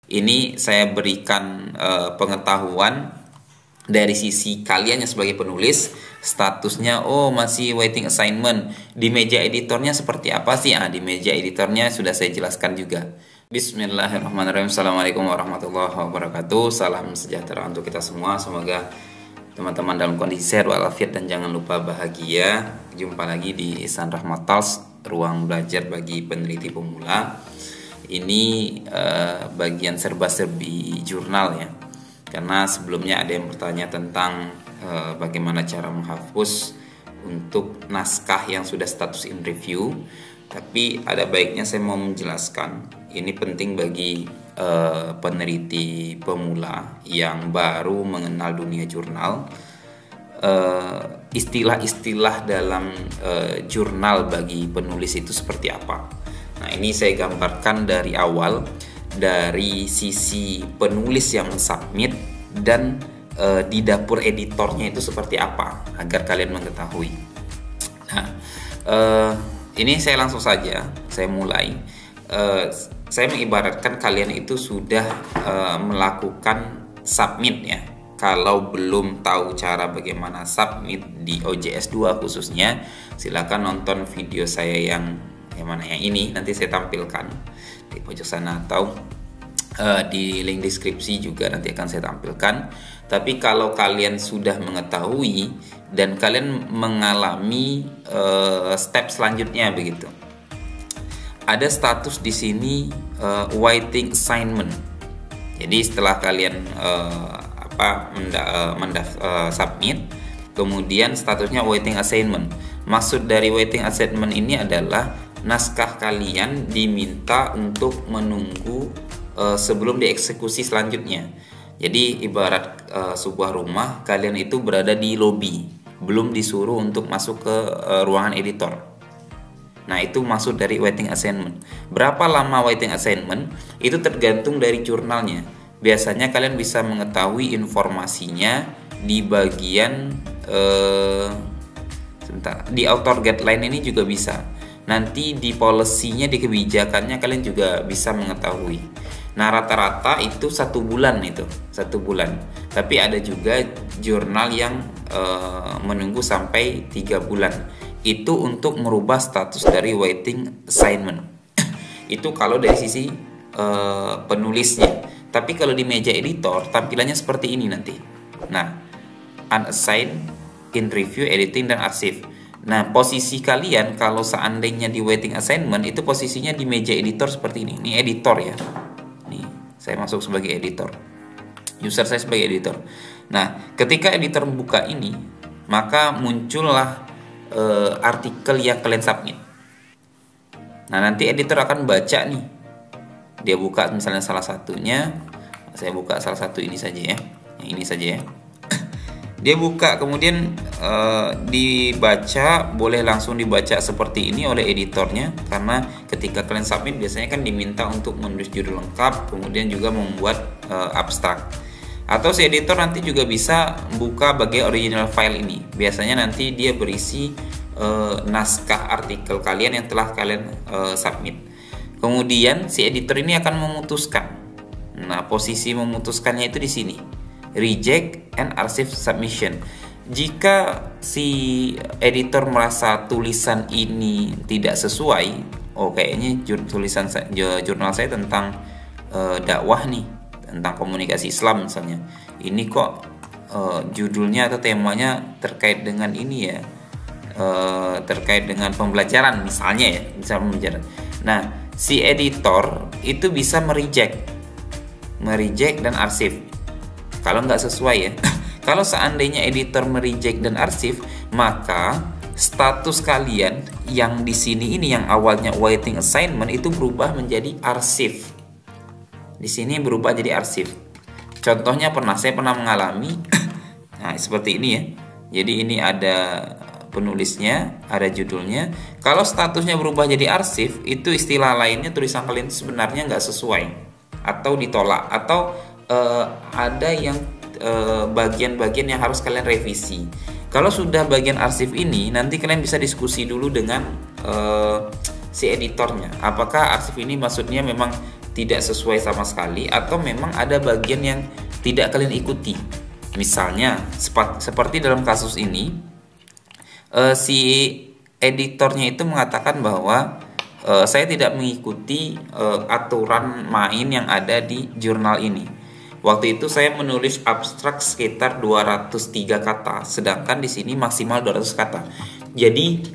Ini saya berikan pengetahuan dari sisi kalian yang sebagai penulis, statusnya oh masih waiting assignment. Di meja editornya seperti apa sih? Di meja editornya sudah saya jelaskan juga. Bismillahirrahmanirrahim. Assalamualaikum warahmatullahi wabarakatuh. Salam sejahtera untuk kita semua. Semoga teman-teman dalam kondisi sehat walafiat dan jangan lupa bahagia. Jumpa lagi di Ihsan Rahmat Talks, ruang belajar bagi peneliti pemula. Ini bagian serba-serbi jurnal ya. Karena sebelumnya ada yang bertanya tentang bagaimana cara menghapus untuk naskah yang sudah status in review. Tapi ada baiknya saya mau menjelaskan. Ini penting bagi peneliti pemula yang baru mengenal dunia jurnal. Istilah-istilah dalam jurnal bagi penulis itu seperti apa. Nah, ini saya gambarkan dari awal, dari sisi penulis yang submit dan di dapur editornya itu seperti apa, agar kalian mengetahui. Nah, ini saya langsung saja, saya mulai. Saya mengibaratkan kalian itu sudah melakukan submit ya. Kalau belum tahu cara bagaimana submit di OJS 2 khususnya, silakan nonton video saya yang mana yang ini, nanti saya tampilkan di pojok sana atau di link deskripsi juga nanti akan saya tampilkan. Tapi kalau kalian sudah mengetahui dan kalian mengalami step selanjutnya begitu, ada status di sini waiting assignment. Jadi setelah kalian submit, kemudian statusnya waiting assignment. Maksud dari waiting assignment ini adalah naskah kalian diminta untuk menunggu sebelum dieksekusi selanjutnya. Jadi ibarat sebuah rumah, kalian itu berada di lobi, belum disuruh untuk masuk ke ruangan editor. Nah, itu maksud dari waiting assignment. Berapa lama waiting assignment? Itu tergantung dari jurnalnya. Biasanya kalian bisa mengetahui informasinya di bagian di author guideline ini juga bisa. Nanti di policy-nya, di kebijakannya kalian juga bisa mengetahui. Nah, rata-rata itu 1 bulan itu, 1 bulan. Tapi ada juga jurnal yang menunggu sampai 3 bulan. Itu untuk merubah status dari waiting assignment. Itu kalau dari sisi penulisnya. Tapi kalau di meja editor tampilannya seperti ini nanti. Nah, unassigned, in review, editing, dan arsip. Nah, posisi kalian kalau seandainya di waiting assignment itu posisinya di meja editor seperti ini. Ini editor ya. Nih, saya masuk sebagai editor. User saya sebagai editor. Nah, ketika editor buka ini, maka muncullah artikel yang kalian submit. Nah, nanti editor akan baca nih. Dia buka misalnya salah satunya. Saya buka salah satu ini saja ya. Yang ini saja ya. Dia buka, kemudian dibaca, boleh langsung dibaca seperti ini oleh editornya. Karena ketika kalian submit biasanya kan diminta untuk menulis judul lengkap, kemudian juga membuat abstrak. Atau si editor nanti juga bisa buka bagian original file ini. Biasanya nanti dia berisi naskah artikel kalian yang telah kalian submit. Kemudian si editor ini akan memutuskan. Nah, posisi memutuskannya itu di sini. Reject and archive submission. Jika si editor merasa tulisan ini tidak sesuai, kayaknya tulisan jurnal saya tentang dakwah nih, tentang komunikasi Islam misalnya. Ini kok judulnya atau temanya terkait dengan ini ya, terkait dengan pembelajaran misalnya ya, bisa pembelajaran. Nah, si editor itu bisa mereject dan arsip. Kalau nggak sesuai ya. Kalau seandainya editor mereject dan arsip, maka status kalian yang di sini ini yang awalnya waiting assignment itu berubah menjadi arsip. Di sini berubah jadi arsip. Contohnya saya pernah mengalami nah, seperti ini ya. Jadi ini ada penulisnya, ada judulnya. Kalau statusnya berubah jadi arsip, itu istilah lainnya tulisan kalian sebenarnya nggak sesuai atau ditolak, atau ada yang bagian-bagian yang harus kalian revisi. Kalau sudah bagian arsip ini, nanti kalian bisa diskusi dulu dengan si editornya. Apakah arsip ini maksudnya memang tidak sesuai sama sekali, atau memang ada bagian yang tidak kalian ikuti. Misalnya seperti dalam kasus ini, si editornya itu mengatakan bahwa saya tidak mengikuti aturan main yang ada di jurnal ini. Waktu itu saya menulis abstrak sekitar 203 kata, sedangkan di sini maksimal 200 kata. Jadi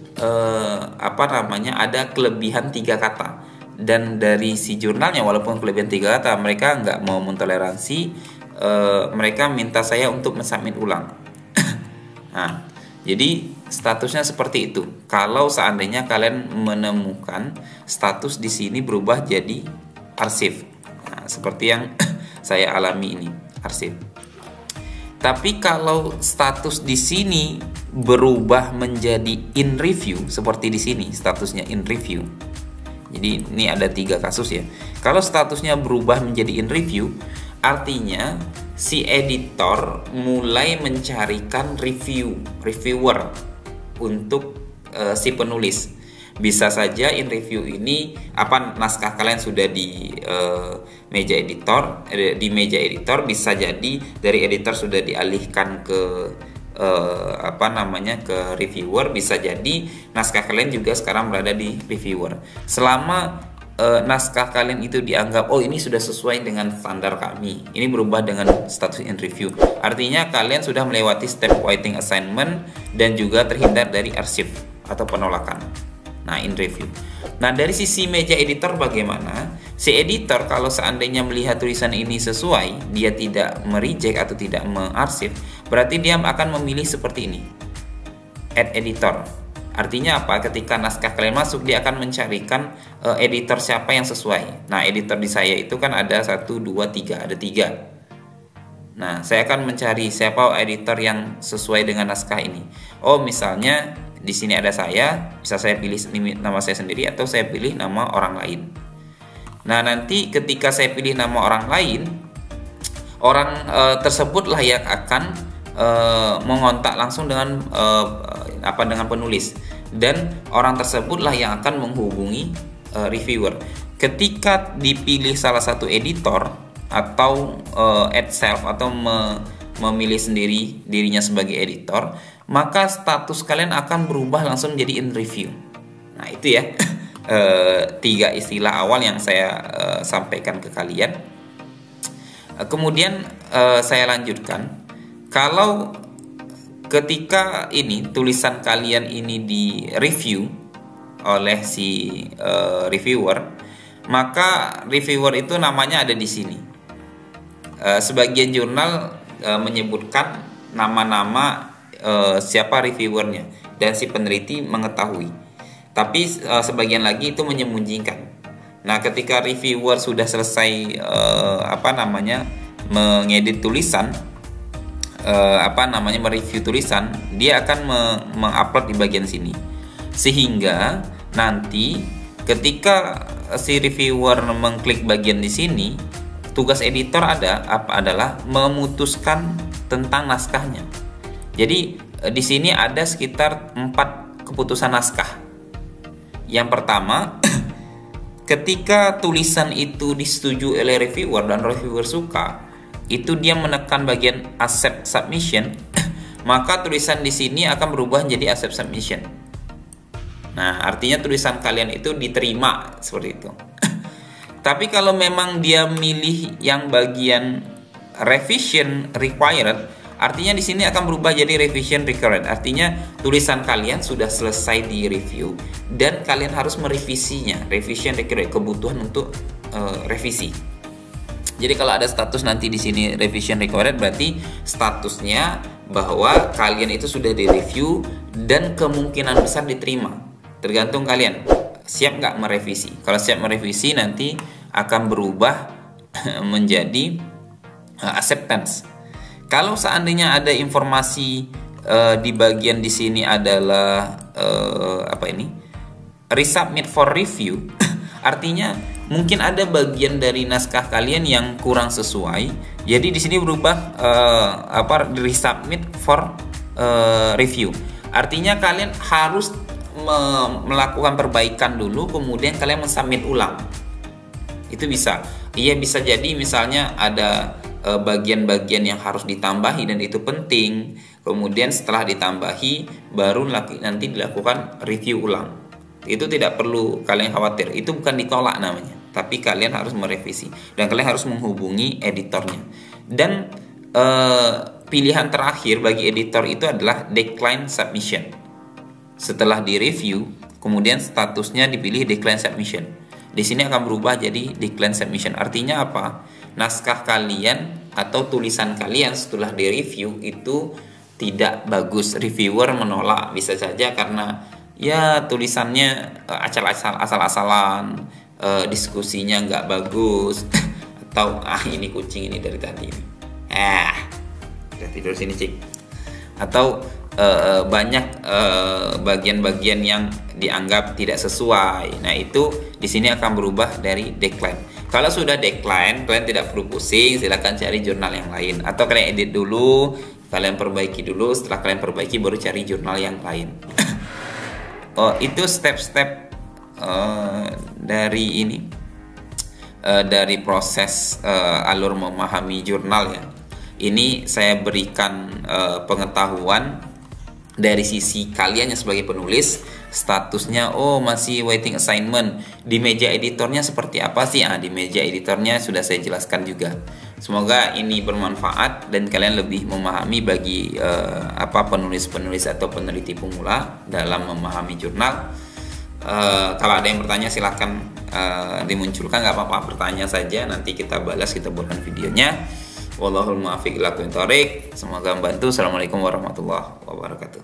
ada kelebihan 3 kata. Dan dari si jurnalnya, walaupun kelebihan 3 kata, mereka nggak mau mentoleransi, mereka minta saya untuk mensubmit ulang. Nah, jadi statusnya seperti itu. Kalau seandainya kalian menemukan status di sini berubah jadi arsip, nah, seperti yang saya alami ini, arsip. Tapi kalau status di sini berubah menjadi in review, seperti di sini statusnya in review. Jadi ini ada 3 kasus ya. Kalau statusnya berubah menjadi in review, artinya si editor mulai mencarikan reviewer untuk si penulis. Bisa saja in review ini naskah kalian sudah di meja editor, bisa jadi dari editor sudah dialihkan ke ke reviewer, bisa jadi naskah kalian juga sekarang berada di reviewer. Selama naskah kalian itu dianggap ini sudah sesuai dengan standar kami, ini berubah dengan status in review, artinya kalian sudah melewati step writing assignment dan juga terhindar dari arsip atau penolakan. Nah, in review. Nah, dari sisi meja editor bagaimana? Si editor kalau seandainya melihat tulisan ini sesuai, dia tidak mereject atau tidak mengarsip, berarti dia akan memilih seperti ini, add editor. Artinya apa? Ketika naskah kalian masuk, dia akan mencarikan editor siapa yang sesuai. Nah, editor di saya itu kan ada 1, 2, 3, ada 3. Nah, saya akan mencari siapa editor yang sesuai dengan naskah ini. Misalnya di sini ada saya, bisa saya pilih nama saya sendiri atau saya pilih nama orang lain. Nah, nanti ketika saya pilih nama orang lain, orang tersebutlah yang akan mengontak langsung dengan dengan penulis, dan orang tersebutlah yang akan menghubungi reviewer. Ketika dipilih salah satu editor atau add self atau memilih sendiri dirinya sebagai editor, maka status kalian akan berubah langsung menjadi in review. Nah, itu ya 3 istilah awal yang saya sampaikan ke kalian. Kemudian saya lanjutkan, kalau ketika ini tulisan kalian ini di review oleh si reviewer, maka reviewer itu namanya ada di sini. Sebagian jurnal menyebutkan nama-nama siapa reviewernya dan si peneliti mengetahui, tapi sebagian lagi itu menyembunyikan. Nah, ketika reviewer sudah selesai mengedit tulisan, mereview tulisan, dia akan mengupload di bagian sini, sehingga nanti ketika si reviewer mengklik bagian di sini, tugas editor adalah memutuskan tentang naskahnya. Jadi di sini ada sekitar 4 keputusan naskah. Yang pertama, ketika tulisan itu disetujui oleh reviewer dan reviewer suka, itu dia menekan bagian accept submission, maka tulisan di sini akan berubah menjadi accept submission. Nah, artinya tulisan kalian itu diterima seperti itu. Tapi kalau memang dia milih yang bagian revision required, artinya di sini akan berubah jadi revision required. Artinya tulisan kalian sudah selesai di review dan kalian harus merevisinya. Revision required, kebutuhan untuk revisi. Jadi kalau ada status nanti di sini revision required, berarti statusnya bahwa kalian itu sudah di review dan kemungkinan besar diterima. Tergantung kalian siap nggak merevisi. Kalau siap merevisi, nanti akan berubah menjadi acceptance. Kalau seandainya ada informasi di bagian di sini adalah resubmit for review, artinya mungkin ada bagian dari naskah kalian yang kurang sesuai. Jadi di sini berubah resubmit for review. Artinya kalian harus melakukan perbaikan dulu, kemudian kalian mensubmit ulang. Itu bisa. Iya, bisa jadi misalnya ada bagian-bagian yang harus ditambahi dan itu penting. Kemudian setelah ditambahi baru nanti dilakukan review ulang. Itu tidak perlu kalian khawatir. Itu bukan ditolak namanya, tapi kalian harus merevisi dan kalian harus menghubungi editornya. Dan pilihan terakhir bagi editor itu adalah decline submission. Setelah direview, kemudian statusnya dipilih decline submission. Di sini akan berubah jadi decline submission. Artinya apa? Naskah kalian atau tulisan kalian setelah direview itu tidak bagus. Reviewer menolak, bisa saja karena ya tulisannya asal-asalan, diskusinya nggak bagus, atau ini kucing ini dari tadi ini. Udah tidur sini cik. Atau banyak bagian-bagian yang dianggap tidak sesuai. Nah, itu di sini akan berubah dari decline. Kalau sudah decline, kalian tidak perlu pusing, silakan cari jurnal yang lain atau kalian edit dulu, kalian perbaiki dulu, setelah kalian perbaiki baru cari jurnal yang lain. Itu step-step dari ini, dari proses alur memahami jurnal ya. Ini saya berikan pengetahuan dari sisi kalian yang sebagai penulis, statusnya masih waiting assignment. Di meja editornya seperti apa sih? Di meja editornya sudah saya jelaskan juga. Semoga ini bermanfaat dan kalian lebih memahami bagi penulis-penulis atau peneliti pemula dalam memahami jurnal. Kalau ada yang bertanya silahkan dimunculkan, nggak apa-apa, bertanya saja, nanti kita balas, kita buatkan videonya. Wallahul muwaffiq ila aqwamit thoriq. Semoga membantu. Assalamualaikum warahmatullahi wabarakatuh.